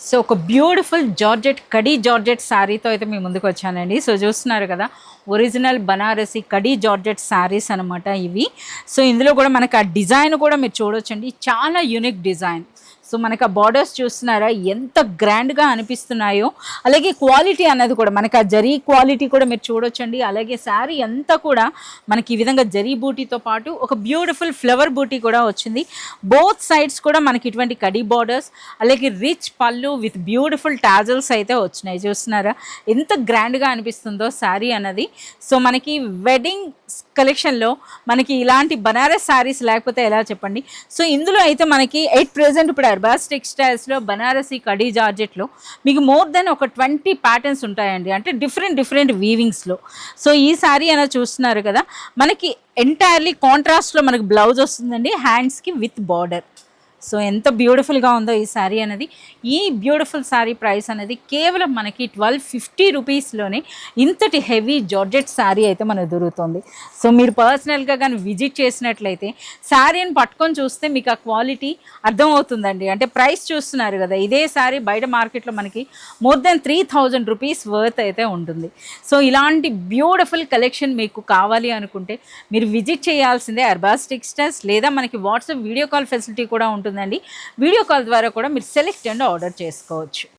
So ఒక beautiful georgette khadi georgette శారీతో అయితే మీ ముందుకు వచ్చానండి. సో చూస్తున్నారు కదా, ఒరిజినల్ బనారసి కడీ జార్జెట్ శారీస్ అనమాట ఇవి. సో ఇందులో కూడా మనకు ఆ డిజైన్ కూడా మీరు చూడొచ్చండి, చాలా యూనిక్ డిజైన్. సో మనకు ఆ బార్డర్స్ చూస్తున్నారా ఎంత గ్రాండ్గా అనిపిస్తున్నాయో, అలాగే క్వాలిటీ అన్నది కూడా మనకు ఆ జరీ క్వాలిటీ కూడా మీరు చూడొచ్చండి. అలాగే శారీ అంతా కూడా మనకి ఈ విధంగా జరీ బూటీతో పాటు ఒక బ్యూటిఫుల్ ఫ్లవర్ బూటీ కూడా వచ్చింది. బోత్ సైడ్స్ కూడా మనకి ఇటువంటి కడీ బార్డర్స్, అలాగే రిచ్ పళ్ళు విత్ బ్యూటిఫుల్ టాజల్స్ అయితే వచ్చినాయి. చూస్తున్నారా ఎంత గ్రాండ్గా అనిపిస్తుందో శారీ అన్నది. సో మనకి వెడ్డింగ్ కలెక్షన్లో మనకి ఇలాంటి బనారస్ శారీస్ లేకపోతే ఎలా చెప్పండి. సో ఇందులో అయితే మనకి ప్రెజెంట్ ఇప్పుడు అర్బాస్ టెక్స్టైల్స్లో బనారసి కడీ జార్జెట్లో మీకు మోర్ దెన్ ఒక 20 ప్యాటర్న్స్ ఉంటాయండి, అంటే డిఫరెంట్ వీవింగ్స్లో. సో ఈ శారీ అనేది చూస్తున్నారు కదా, మనకి ఎంటైర్లీ కాంట్రాస్ట్లో మనకి బ్లౌజ్ వస్తుందండి, హ్యాండ్స్కి విత్ బార్డర్. సో ఎంత బ్యూటిఫుల్గా ఉందో ఈ శారీ అనేది. ఈ బ్యూటిఫుల్ శారీ ప్రైస్ అనేది కేవలం మనకి 1250 రూపీస్లోనే ఇంతటి హెవీ జార్జెట్ శారీ అయితే మనకు దొరుకుతుంది. సో మీరు పర్సనల్గా కానీ విజిట్ చేసినట్లయితే శారీని పట్టుకొని చూస్తే మీకు ఆ క్వాలిటీ అర్థమవుతుందండి. అంటే ప్రైస్ చూస్తున్నారు కదా, ఇదే శారీ బయట మార్కెట్లో మనకి మోర్ దెన్ 3000 రూపీస్ వర్త్ అయితే ఉంటుంది. సో ఇలాంటి బ్యూటిఫుల్ కలెక్షన్ మీకు కావాలి అనుకుంటే మీరు విజిట్ చేయాల్సిందే అర్బాస్ టెక్స్టైల్స్, లేదా మనకి వాట్సాప్ వీడియో కాల్ ఫెసిలిటీ కూడా ఉంటుంది. వీడియో కాల్ ద్వారా కూడా మీరు సెలెక్ట్ అండ్ ఆర్డర్ చేసుకోవచ్చు.